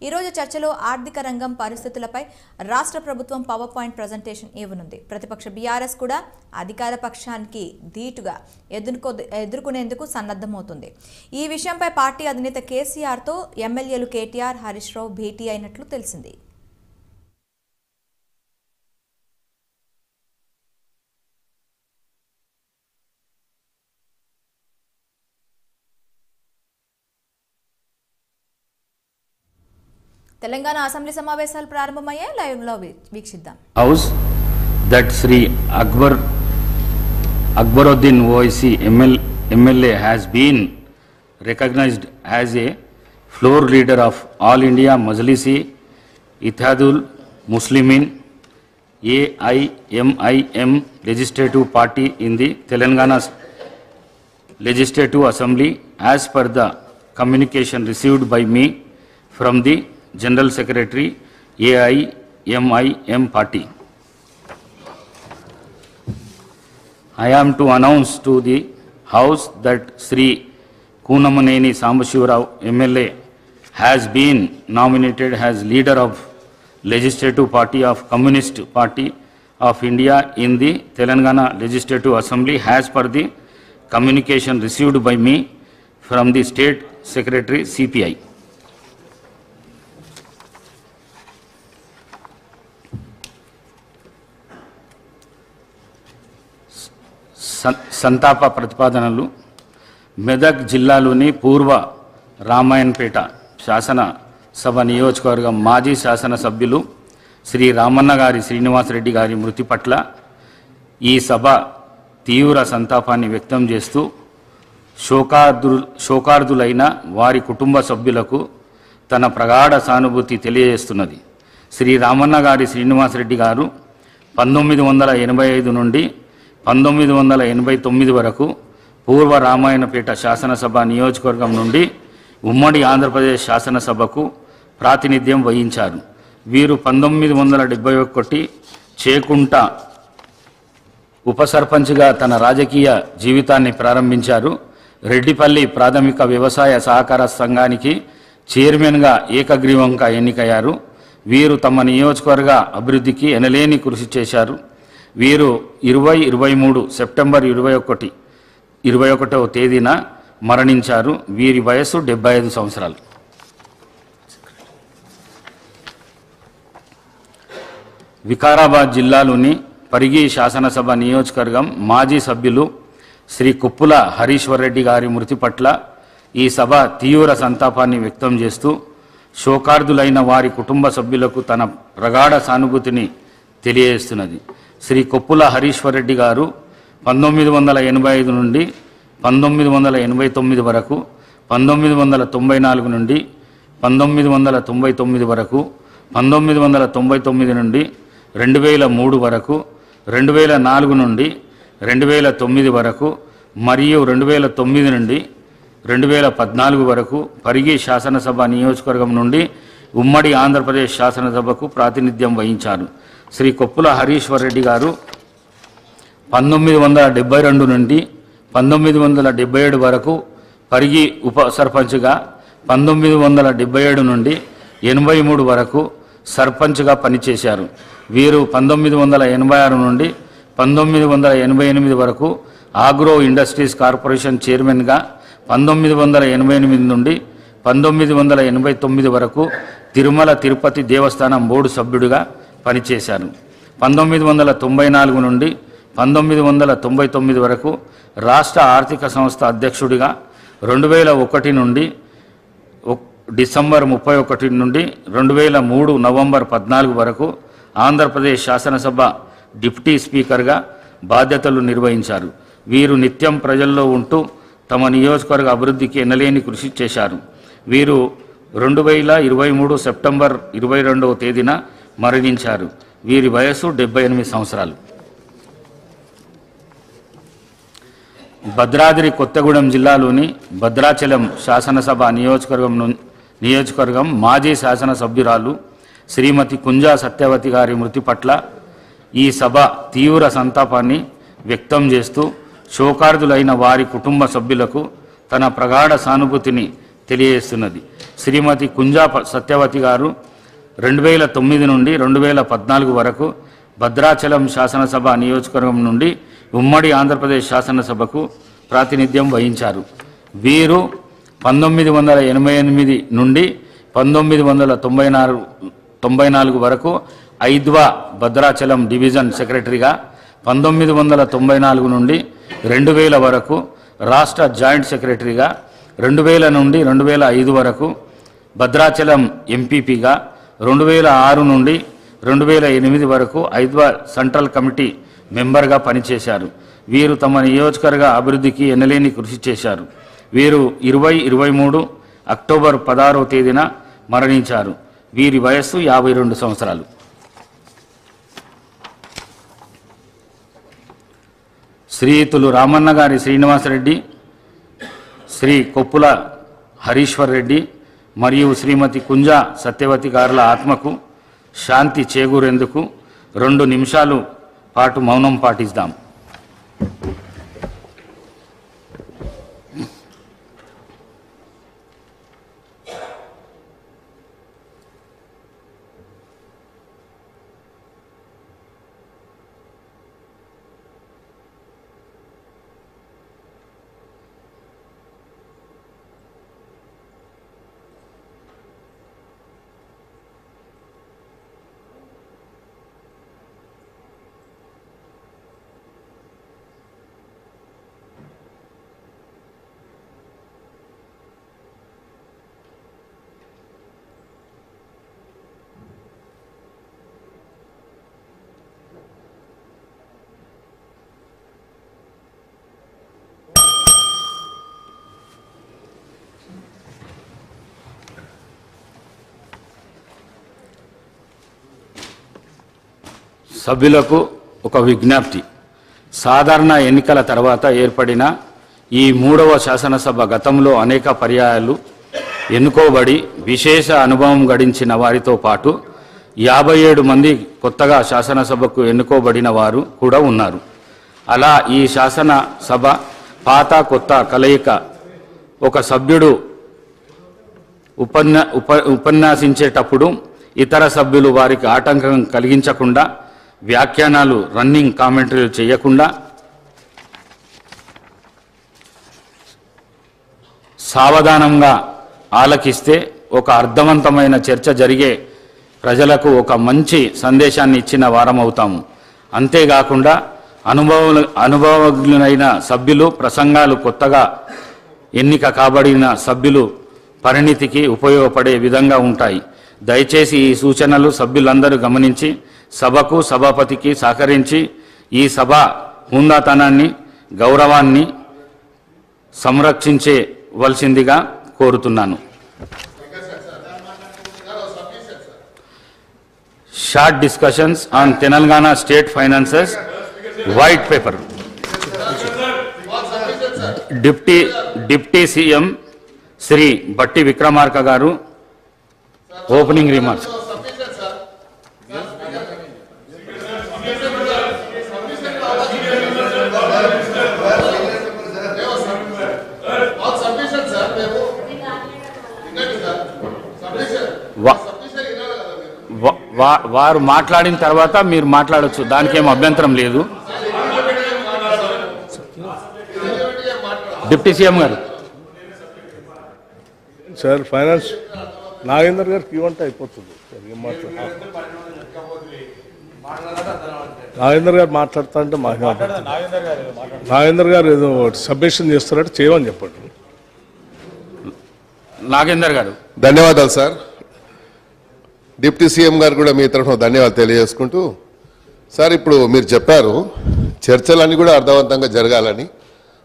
ఈ రోజు చర్చలో ఆర్థిక రంగం పరిస్థితులపై రాష్ట్ర ప్రభుత్వం పవర్ పాయింట్ ప్రెజెంటేషన్ ఇవ్వనుంది. ప్రతిపక్ష బీఆర్ఎస్ కూడా అధికార పక్షానికి ధీటుగా ఎదుర్కొనేందుకు సన్నద్ధమవుతుంది. ఈ విషయంపై పార్టీ అధినేత కేసీఆర్తో ఎమ్మెల్యేలు కేటీఆర్, హరీష్ రావు భేటీ అయినట్లు తెలిసింది. తెలంగాణ అసెంబ్లీ సమావేశాలు ప్రారంభమయ్యాయి. లైవ్ లో వీక్షిద్దాం. House that Shri Akbaruddin Owaisi MLA has been recognized as a floor leader of All India Majlisi Ittihadul Muslimin AIMIM legislative party in the Telangana Legislative Assembly as per the communication received by me from the General Secretary AIMIM party. I am to announce to the House that Sri Kunamaneni Sambashivarav MLA has been nominated as leader of Legislative Party of Communist Party of India in the Telangana Legislative Assembly as per the communication received by me from the State Secretary CPI. సంతాప ప్రతిపాదనలు. మెదక్ జిల్లాలోని పూర్వ రామాయణపేట శాసనసభ నియోజకవర్గం మాజీ శాసనసభ్యులు శ్రీ రామన్న గారి శ్రీనివాసరెడ్డి గారి మృతి పట్ల ఈ సభ తీవ్ర సంతాపాన్ని వ్యక్తం చేస్తూ శోకార్దులైన వారి కుటుంబ సభ్యులకు తన ప్రగాఢ సానుభూతి తెలియజేస్తున్నది. శ్రీ రామన్న గారి శ్రీనివాసరెడ్డి గారు 1985 నుండి 1989 వరకు పూర్వ రామాయణపేట శాసనసభ నియోజకవర్గం నుండి ఉమ్మడి ఆంధ్రప్రదేశ్ శాసనసభకు ప్రాతినిధ్యం వహించారు. వీరు 1971 చేకుంట ఉప సర్పంచ్గా తన రాజకీయ జీవితాన్ని ప్రారంభించారు. రెడ్డిపల్లి ప్రాథమిక వ్యవసాయ సహకార సంఘానికి చైర్మన్గా ఏకగ్రీవంగా ఎన్నికయ్యారు. వీరు తమ నియోజకవర్గ అభివృద్ధికి ఎనలేని కృషి చేశారు. వీరు 2023 సెప్టెంబర్ 21వ తేదీన మరణించారు. వీరి వయస్సు 75 సంవత్సరాలు. వికారాబాద్ జిల్లాలోని పరిగి శాసనసభ నియోజకవర్గం మాజీ సభ్యులు శ్రీ కుప్పుల హరీశ్వర్ రెడ్డి గారి మృతి పట్ల ఈ సభ తీవ్ర సంతాపాన్ని వ్యక్తం చేస్తూ శోకార్దులైన వారి కుటుంబ సభ్యులకు తన ప్రగాఢ సానుభూతిని తెలియజేస్తున్నది. శ్రీ కొప్పుల హరీశ్వర్ రెడ్డి గారు 1985 నుండి 1989 వరకు, 1994 నుండి 1999 వరకు, 1999 నుండి 2003 వరకు, 2004 నుండి 2009 వరకు మరియు 2009 నుండి 2014 వరకు పరిగి శాసనసభ నియోజకవర్గం నుండి ఉమ్మడి ఆంధ్రప్రదేశ్ శాసనసభకు ప్రాతినిధ్యం వహించారు. శ్రీ కొప్పుల హరీశ్వర్ రెడ్డి గారు 1972 నుండి 1977 వరకు పరిగి ఉప సర్పంచ్గా, 1977 నుండి 83 వరకు సర్పంచ్గా పనిచేశారు. వీరు 1986 నుండి 1988 వరకు ఆగ్రో ఇండస్ట్రీస్ కార్పొరేషన్ చైర్మన్గా, 1988 నుండి 1989 వరకు తిరుమల తిరుపతి దేవస్థానం బోర్డు సభ్యుడిగా పనిచేశారు. 1994 నుండి 1999 వరకు రాష్ట్ర ఆర్థిక సంస్థ అధ్యక్షుడిగా, 2001 నుండి డిసెంబర్ 31 నుండి 2003 నవంబర్ 14 వరకు ఆంధ్రప్రదేశ్ శాసనసభ డిప్యూటీ స్పీకర్గా బాధ్యతలు నిర్వహించారు. వీరు నిత్యం ప్రజల్లో ఉంటూ తమ నియోజకవర్గ అభివృద్ధికి ఎనలేని కృషి చేశారు. వీరు 2023 సెప్టెంబర్ 22వ తేదీన మరణించారు. వీరి వయస్సు 78 సంవత్సరాలు. భద్రాద్రి కొత్తగూడెం జిల్లాలోని భద్రాచలం శాసనసభ నియోజకవర్గం మాజీ శాసనసభ్యురాలు శ్రీమతి కుంజా సత్యవతి గారి మృతి పట్ల ఈ సభ తీవ్ర సంతాపాన్ని వ్యక్తం చేస్తూ శోకార్దులైన వారి కుటుంబ సభ్యులకు తన ప్రగాఢ సానుభూతిని తెలియజేస్తున్నది. శ్రీమతి కుంజా సత్యవతి గారు 2009 నుండి 2014 వరకు భద్రాచలం శాసనసభ నియోజకవర్గం నుండి ఉమ్మడి ఆంధ్రప్రదేశ్ శాసనసభకు ప్రాతినిధ్యం వహించారు. వీరు 1988 నుండి 1994 వరకు ఐద్వా భద్రాచలం డివిజన్ సెక్రటరీగా, 1994 నుండి 2000 వరకు రాష్ట్ర జాయింట్ సెక్రటరీగా, 2000 నుండి 2005 వరకు భద్రాచలం ఎంపీపీగా, 2006 నుండి 2008 వరకు ఐద్వా సెంట్రల్ కమిటీ మెంబర్గా పనిచేశారు. వీరు తమ నియోజకవర్గ అభివృద్ధికి ఎనలేని కృషి చేశారు. వీరు 2023 అక్టోబర్ 16వ తేదీన మరణించారు. వీరి వయస్సు 52 సంవత్సరాలు. శ్రీయుతులు రామన్న గారి శ్రీనివాసరెడ్డి, శ్రీ కొప్పుల హరీశ్వర్ రెడ్డి మరియు శ్రీమతి కుంజా సత్యవతి గారుల ఆత్మకు శాంతి చేకూరేందుకు 2 నిమిషాలు పాటు మౌనం పాటిద్దాం. సభ్యులకు ఒక విజ్ఞప్తి. సాధారణ ఎన్నికల తర్వాత ఏర్పడిన ఈ 3వ శాసనసభ గతంలో అనేక పర్యాయాలు ఎన్నుకోబడి విశేష అనుభవం గడించిన వారితో పాటు 57 మంది కొత్తగా శాసనసభకు ఎన్నుకోబడిన వారు కూడా ఉన్నారు. అలా ఈ శాసనసభ పాత కొత్త కలయిక. ఒక సభ్యుడు ఉపన్యాసించేటప్పుడు ఇతర సభ్యులు వారికి ఆటంకం కలిగించకుండా, వ్యాఖ్యానాలు రన్నింగ్ కామెంటరీలు చేయకుండా సావధానంగా ఆలకిస్తే ఒక అర్థవంతమైన చర్చ జరిగే ప్రజలకు ఒక మంచి సందేశాన్ని ఇచ్చిన వారం అవుతాము. అంతేకాకుండా అనుభవజ్ఞులైన సభ్యులు ప్రసంగాలు కొత్తగా ఎన్నిక కాబడిన సభ్యులు పరిణితికి ఉపయోగపడే విధంగా ఉంటాయి. దయచేసి ఈ సూచనలు సభ్యులందరూ గమనించి సభకు సభాపతికి సహకరించి ఈ సభ హుందాతనాన్ని గౌరవాన్ని సంరక్షించవలసిందిగా కోరుతున్నాను. Short discussions on Telangana state finances white paper. Deputy CM Shri Bhatti Vikramarka గారు ఓపెనింగ్ రిమార్క్స్. వారు మాట్లాడిన తర్వాత మీరు మాట్లాడచ్చు, దానికి ఏం అభ్యంతరం లేదు. డిప్యూటీ సీఎం గారు. సార్ ఫైనాన్స్ నాగేందర్ గారికి ఇవ్వంటే అయిపోతుంది. నాగేందర్ గారు మాట్లాడుతా అంటే నాగేందర్ గారు ఏదో సబ్మిషన్ చేస్తారంటే చేయమని చెప్పండి. నాగేందర్ గారు. ధన్యవాదాలు సార్. డిప్యూటీ సీఎం గారు కూడా మీ తరఫున ధన్యవాదాలు తెలియజేసుకుంటూ, సార్ ఇప్పుడు మీరు చెప్పారు చర్చలన్నీ కూడా అర్థవంతంగా జరగాలని,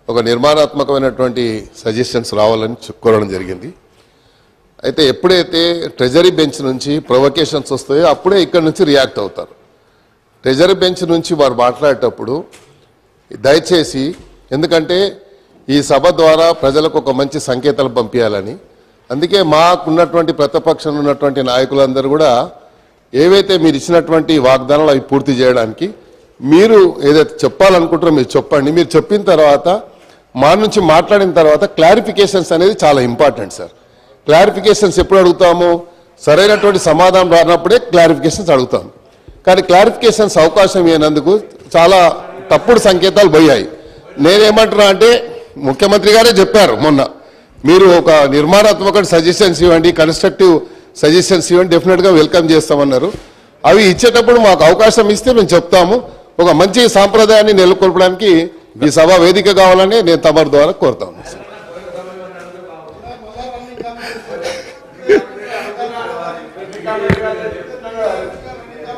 ఒక నిర్మాణాత్మకమైనటువంటి సజెషన్స్ రావాలని కోరడం జరిగింది. అయితే ఎప్పుడైతే ట్రెజరీ బెంచ్ నుంచి ప్రొవకేషన్స్ వస్తాయో అప్పుడే ఇక్కడ నుంచి రియాక్ట్ అవుతారు. ట్రెజరీ బెంచ్ నుంచి వారు మాట్లాడేటప్పుడు దయచేసి, ఎందుకంటే ఈ సభ ద్వారా ప్రజలకు ఒక మంచి సంకేతాలు పంపించాలని, అందుకే మాకున్నటువంటి ప్రతిపక్షంలో ఉన్నటువంటి నాయకులందరూ కూడా ఏవైతే మీరు ఇచ్చినటువంటి వాగ్దానాలు అవి పూర్తి చేయడానికి మీరు ఏదైతే చెప్పాలనుకుంటారో మీరు చెప్పండి. మీరు చెప్పిన తర్వాత మా నుంచి మాట్లాడిన తర్వాత క్లారిఫికేషన్స్ అనేది చాలా ఇంపార్టెంట్ సార్. క్లారిఫికేషన్స్ ఎప్పుడు అడుగుతాము? సరైనటువంటి సమాధానం రానప్పుడే క్లారిఫికేషన్స్ అడుగుతాం. కానీ క్లారిఫికేషన్స్ అవకాశం ఇవ్వనందుకు చాలా తప్పుడు సంకేతాలు పోయాయి. నేనేమంటున్నా అంటే ముఖ్యమంత్రి గారే చెప్పారు మొన్న, మీరు ఒక నిర్మాణాత్మక సజెషన్స్ ఇవ్వండి, కన్స్ట్రక్టివ్ సజెషన్స్ ఇవ్వండి, డెఫినెట్గా వెల్కమ్ చేస్తామన్నారు. అవి ఇచ్చేటప్పుడు మాకు అవకాశం ఇస్తే మేము చెప్తాము. ఒక మంచి సాంప్రదాయాన్ని నెలకొల్పడానికి ఈ సభ వేదిక కావాలని నేను తమరి ద్వారా కోరుతాను.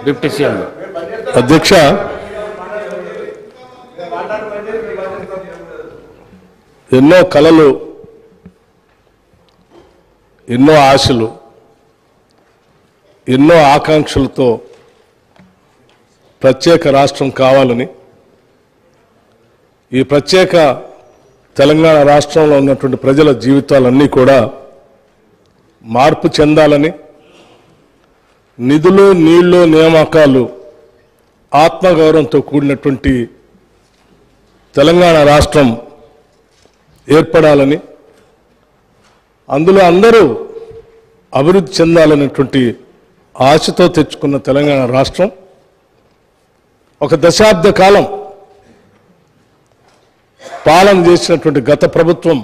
డిప్యూటీ సీఎం అధ్యక్ష, ఎన్నో కలలు, ఎన్నో ఆశలు, ఎన్నో ఆకాంక్షలతో ప్రత్యేక రాష్ట్రం కావాలని, ఈ ప్రత్యేక తెలంగాణ రాష్ట్రంలో ఉన్నటువంటి ప్రజల జీవితాలన్నీ కూడా మార్పు చెందాలని, నిధులు, నీళ్లు, నియామకాలు ఆత్మగౌరవంతో కూడినటువంటి తెలంగాణ రాష్ట్రం ఏర్పడాలని, అందులో అందరూ అభివృద్ధి చెందాలనేటువంటి ఆశతో తెచ్చుకున్న తెలంగాణ రాష్ట్రం ఒక దశాబ్ద కాలం పాలన చేసినటువంటి గత ప్రభుత్వం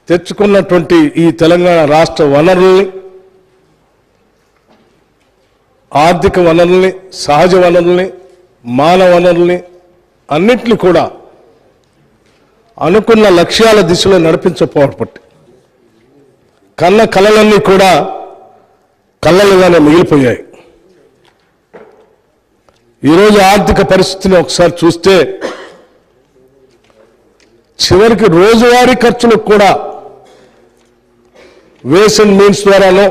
తెచ్చుకున్నటువంటి ఈ తెలంగాణ రాష్ట్ర వనరుల్ని, ఆర్థిక వనరుల్ని, సహజ వనరుల్ని, మానవ వనరుల్ని అన్నింటినీ కూడా అనుకున్న లక్ష్యాల దిశలో నడిపించకపోవడం కన్న కలలన్నీ కూడా కళ్ళలుగానే మిగిలిపోయాయి. ఈరోజు ఆర్థిక పరిస్థితిని ఒకసారి చూస్తే చివరికి రోజువారీ ఖర్చులకు కూడా వేస్ అండ్ మీన్స్ ద్వారానో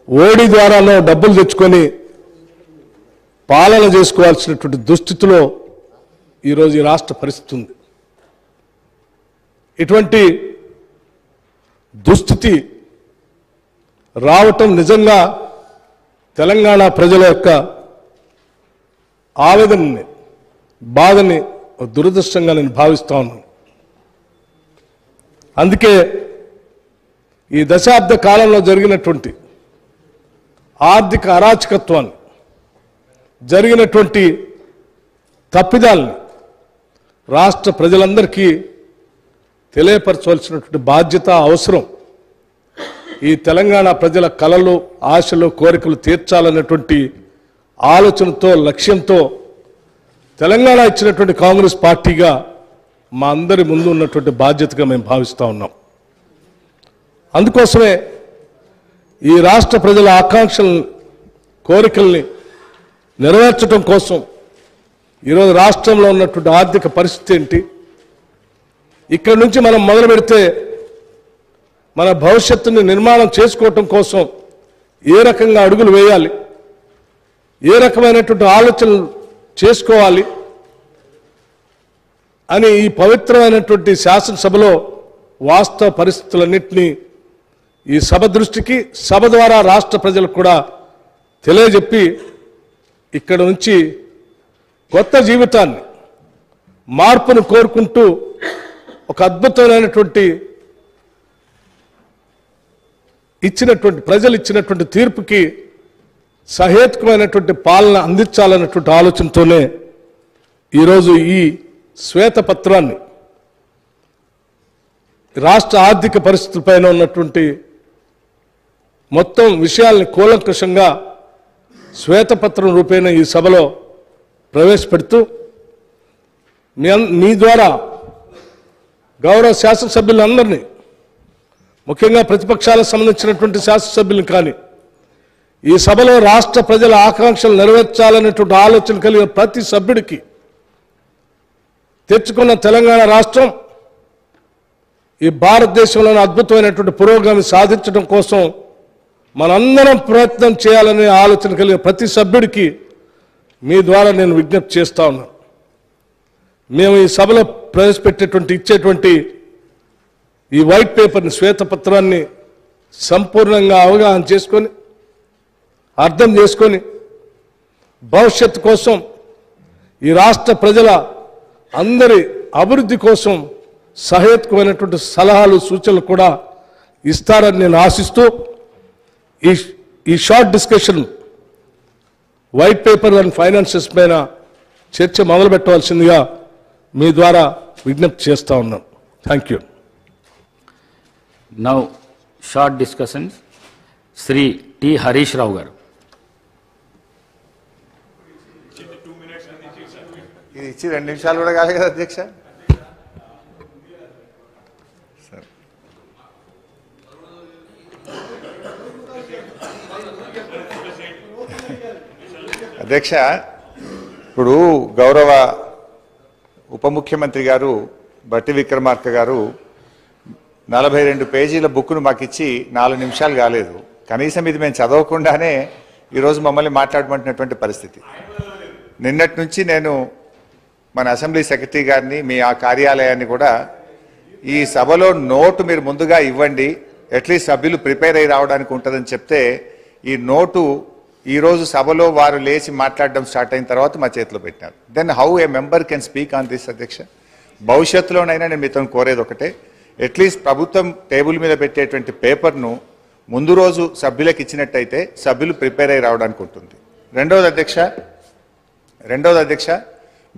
ఓడి ద్వారానో డబ్బులు తెచ్చుకొని పాలన చేసుకోవాల్సినటువంటి దుస్థితిలో ఈరోజు ఈ రాష్ట్ర పరిస్థితి ఉంది. ఇటువంటి దుస్థితి రావటం నిజంగా తెలంగాణ ప్రజల యొక్క ఆవేదనని, బాధని దురదృష్టంగా నేను భావిస్తా ఉన్నాను. అందుకే ఈ దశాబ్ద కాలంలో జరిగినటువంటి ఆర్థిక అరాచకత్వాన్ని, జరిగినటువంటి తప్పిదాలని రాష్ట్ర ప్రజలందరికీ తెలియపరచవలసినటువంటి బాధ్యత, అవసరం. ఈ తెలంగాణ ప్రజల కలలు, ఆశలు, కోరికలు తీర్చాలన్నటువంటి ఆలోచనతో, లక్ష్యంతో తెలంగాణ ఇచ్చినటువంటి కాంగ్రెస్ పార్టీగా మా అందరి ముందు ఉన్నటువంటి బాధ్యతగా మేము భావిస్తూ ఉన్నాం. అందుకోసమే ఈ రాష్ట్ర ప్రజల ఆకాంక్షలను, కోరికల్ని నెరవేర్చడం కోసం ఈరోజు రాష్ట్రంలో ఉన్నటువంటి ఆర్థిక పరిస్థితి ఏంటి, ఇక్కడి నుంచి మనం మొదలు పెడితే మన భవిష్యత్తుని నిర్మాణం చేసుకోవటం కోసం ఏ రకంగా అడుగులు వేయాలి, ఏ రకమైనటువంటి ఆలోచనలు చేసుకోవాలి అని ఈ పవిత్రమైనటువంటి శాసనసభలో వాస్తవ పరిస్థితులన్నింటినీ ఈ సభ దృష్టికి, సభ ద్వారా రాష్ట్ర ప్రజలకు కూడా తెలియజెప్పి ఇక్కడ నుంచి కొత్త జీవితాన్ని, మార్పును కోరుకుంటూ ఒక అద్భుతమైనటువంటి ప్రజలు ఇచ్చినటువంటి తీర్పుకి సహేతుకమైనటువంటి పాలన అందించాలన్నటువంటి ఆలోచనతోనే ఈరోజు ఈ శ్వేతపత్రాన్ని, రాష్ట్ర ఆర్థిక పరిస్థితులపైన ఉన్నటువంటి మొత్తం విషయాల్ని కూలంకషంగా శ్వేతపత్రం రూపేణ ఈ సభలో ప్రవేశపెడుతూ మీ ద్వారా గౌరవ శాసనసభ్యులందరినీ, ముఖ్యంగా ప్రతిపక్షాలకు సంబంధించినటువంటి శాసనసభ్యులను కానీ, ఈ సభలో రాష్ట్ర ప్రజల ఆకాంక్షలు నెరవేర్చాలనేటువంటి ఆలోచన కలిగిన ప్రతి సభ్యుడికి తెచ్చుకున్న తెలంగాణ రాష్ట్రం ఈ భారతదేశంలోని అద్భుతమైనటువంటి పురోగతి సాధించడం కోసం మనందరం ప్రయత్నం చేయాలనే ఆలోచన కలిగిన ప్రతి సభ్యుడికి మీ ద్వారా నేను విజ్ఞప్తి చేస్తా ఉన్నాను. మేము ఈ సభలో ప్రవేశపెట్టేటువంటి, ఇచ్చేటువంటి ఈ వైట్ పేపర్ని, శ్వేతపత్రాన్ని సంపూర్ణంగా అవగాహన చేసుకొని, అర్థం చేసుకొని, భవిష్యత్తు కోసం, ఈ రాష్ట్ర ప్రజల అందరి అభివృద్ధి కోసం సహేతుకమైనటువంటి సలహాలు సూచనలు కూడా ఇస్తారని నేను ఆశిస్తూ ఈ short discussion white paper and finances పైన చర్చ మొదలు పెట్టవలసిందిగా మీ ద్వారా విజ్ఞప్తి చేస్తా ఉన్నాను. Thank you. Now, short discussions. Sri T. Harish Rao garu. ఇది ఇచ్చి 2 నిమిషాలు కూడా కాదు కదా అధ్యక్ష. అధ్యక్ష, ఇప్పుడు గౌరవ ఉప ముఖ్యమంత్రి గారు బట్టి విక్రమార్క గారు 42 పేజీల బుక్ను మాకు ఇచ్చి 4 నిమిషాలు కాలేదు. కనీసం ఇది మేము చదవకుండానే ఈరోజు మమ్మల్ని మాట్లాడమంటున్నటువంటి పరిస్థితి. నిన్నటి నుంచి నేను మన అసెంబ్లీ సెక్రటరీ గారిని, మీ ఆ కార్యాలయాన్ని కూడా ఈ సభలో నోటు మీరు ముందుగా ఇవ్వండి, అట్లీస్ట్ సభ్యులు ప్రిపేర్ అయ్యి రావడానికి ఉంటుందని చెప్తే ఈ నోటు ఈరోజు సభలో వారు లేచి మాట్లాడడం స్టార్ట్ అయిన తర్వాత మా చేతిలో పెట్టినారు. Then how a member can speak on this అధ్యక్ష? భవిష్యత్తులోనైనా నేను మీతో కోరేది ఒకటే, అట్లీస్ట్ ప్రభుత్వం టేబుల్ మీద పెట్టేటువంటి పేపర్ను ముందు రోజు సభ్యులకు ఇచ్చినట్టయితే సభ్యులు ప్రిపేర్ అయ్యి రావడానికి ఉంటుంది. రెండవది అధ్యక్ష,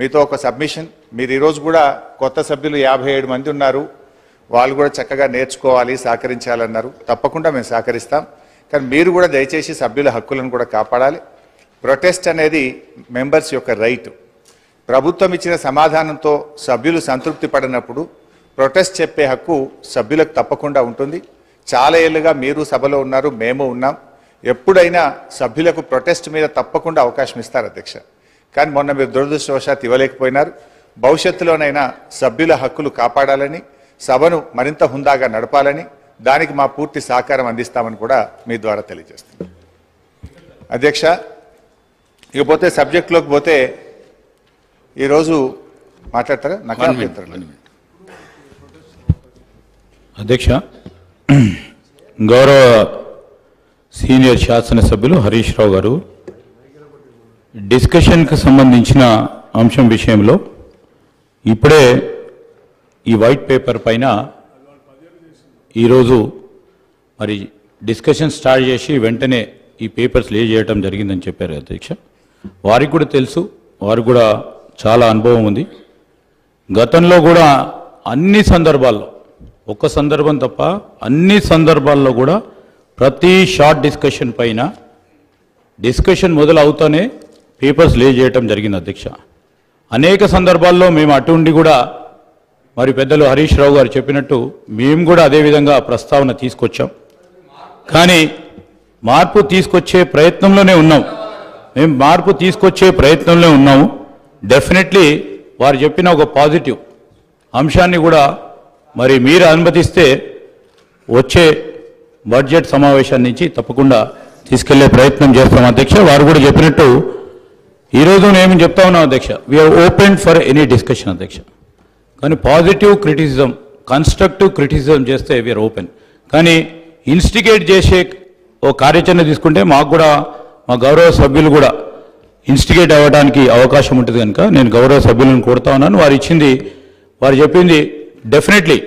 మీతో ఒక సబ్మిషన్. మీరు ఈరోజు కూడా కొత్త సభ్యులు 57 మంది ఉన్నారు, వాళ్ళు కూడా చక్కగా నేర్చుకోవాలి, సహకరించాలన్నారు. తప్పకుండా మేము సహకరిస్తాం. కానీ మీరు కూడా దయచేసి సభ్యుల హక్కులను కూడా కాపాడాలి. ప్రొటెస్ట్ అనేది మెంబర్స్ యొక్క రైట్. ప్రభుత్వం ఇచ్చిన సమాధానంతో సభ్యులు సంతృప్తి పడినప్పుడు ప్రొటెస్ట్ చెప్పే హక్కు సభ్యులకు తప్పకుండా ఉంటుంది. చాలా ఏళ్ళుగా మీరు సభలో ఉన్నారు, మేము ఉన్నాం. ఎప్పుడైనా సభ్యులకు ప్రొటెస్ట్ మీద తప్పకుండా అవకాశం ఇస్తారు అధ్యక్ష. కానీ మొన్న మీరు దురదృష్టవశాత్తు ఇవ్వలేకపోయినారు. భవిష్యత్తులోనైనా సభ్యుల హక్కులు కాపాడాలని, సభను మరింత హుందాగా నడపాలని, దానికి మా పూర్తి సహకారం అందిస్తామని కూడా మీ ద్వారా తెలియజేస్తున్నాం. అధ్యక్ష, ఇకపోతే సబ్జెక్టులోకి పోతే ఈరోజు మాట్లాడతారా? నాకు అధ్యక్ష, గౌరవ సీనియర్ శాసనసభ్యులు హరీష్ రావు గారు డిస్కషన్కి సంబంధించిన అంశం విషయంలో ఇప్పుడే ఈ వైట్ పేపర్ పైన ఈరోజు మరి డిస్కషన్ స్టార్ట్ చేసి వెంటనే ఈ పేపర్స్ లే చేయడం జరిగిందని చెప్పారు అధ్యక్ష. వారికి కూడా తెలుసు, వారికి కూడా చాలా అనుభవం ఉంది. గతంలో కూడా అన్ని సందర్భాల్లో, ఒక్క సందర్భం తప్ప అన్ని సందర్భాల్లో కూడా ప్రతి షార్ట్ డిస్కషన్ పైన డిస్కషన్ మొదలవుతూనే పేపర్స్ లే చేయటం జరిగింది అధ్యక్ష. అనేక సందర్భాల్లో మేము అటు ఉండి కూడా మరి పెద్దలు హరీష్ రావు గారు చెప్పినట్టు మేము కూడా అదేవిధంగా ప్రస్తావన తీసుకొచ్చాం. కానీ మార్పు తీసుకొచ్చే ప్రయత్నంలోనే ఉన్నాం. మేము మార్పు తీసుకొచ్చే ప్రయత్నంలో ఉన్నాము. డెఫినెట్లీ వారు చెప్పిన ఒక పాజిటివ్ అంశాన్ని కూడా మరి మీరు అనుమతిస్తే వచ్చే బడ్జెట్ సమావేశాన్ని నుంచి తప్పకుండా తీసుకెళ్లే ప్రయత్నం చేస్తాం అధ్యక్ష. వారు కూడా చెప్పినట్టు ఈరోజు నేను చెప్తా ఉన్నాం అధ్యక్ష, we are open for any discussion అధ్యక్ష. కానీ పాజిటివ్ క్రిటిసిజం, కన్స్ట్రక్టివ్ క్రిటిసిజం చేస్తే వీఆర్ ఓపెన్. కానీ ఇన్స్టిగేట్ చేసే ఓ కార్యాచరణ తీసుకుంటే మాకు కూడా మా గౌరవ సభ్యులు కూడా ఇన్స్టిగేట్ అవ్వడానికి అవకాశం ఉంటుంది కనుక నేను గౌరవ సభ్యులను కోరుతా ఉన్నాను. వారు చెప్పింది డెఫినెట్లీ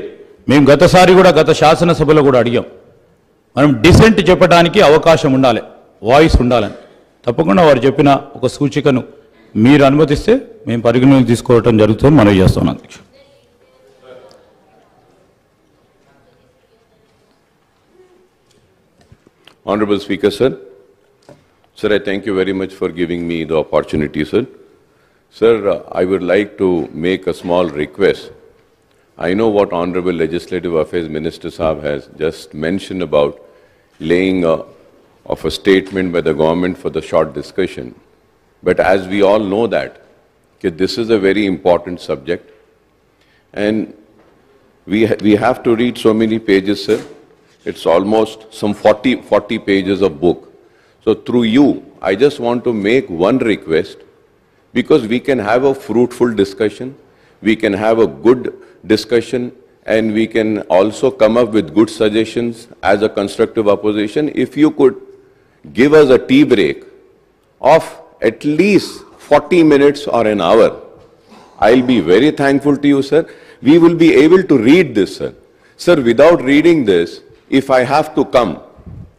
మేము గతసారి కూడా గత శాసనసభలో కూడా అడిగాం, మనం డిసెంట్ చెప్పడానికి అవకాశం ఉండాలి, వాయిస్ ఉండాలని. తప్పకుండా వారు చెప్పిన ఒక సూచికను మీరు అనుమతిస్తే మేము పరిగణలోకి తీసుకోవటం జరుగుతుంది, మనం చేస్తున్నాం అధ్యక్ష. Honorable Speaker, sir. Sir, I thank you very much for giving me the opportunity, sir. Sir, I would like to make a small request. I know what Honorable Legislative Affairs Minister Saab has just mentioned about laying of a statement by the government for the short discussion. But as we all know that this is a very important subject, and we have to read so many pages, sir. It's almost some 40 pages of book. So through you, I just want to make one request, because we can have a fruitful discussion, we can have a good discussion, and we can also come up with good suggestions as a constructive opposition. If you could give us a tea break of at least 40 minutes or an hour, I'll be very thankful to you, sir. we will be able to read this, sir. Sir, without reading this, if I have to come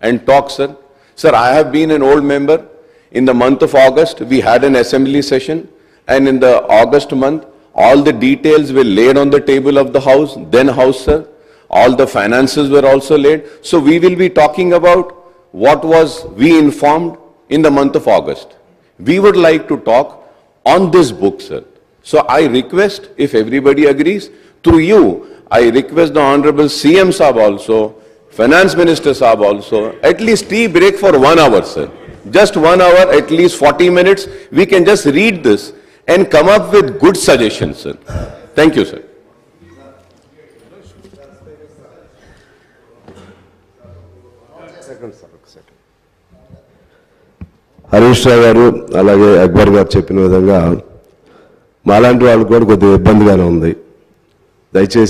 and talk, sir, I have been an old member. In the month of August, we had an assembly session, and in the August month, all the details were laid on the table of the House, then House, sir. All the finances were also laid. So we will be talking about what was we informed in the month of August. We would like to talk on this book, sir. So I request, if everybody agrees, through you, I request the Honorable CM Saab also, Finance Minister Saab also, at least tea break for 1 hour, sir. Just 1 hour, at least 40 minutes, we can just read this and come up with good suggestions, sir. Thank you, sir. Harish Rao గారు అలాగే అక్బర్ గారు చెప్పిన విధంగా మాలాంటి వాళ్ళు కూడా కొద్దిగా ఇబ్బందిగానే ఉంది. దయచేసి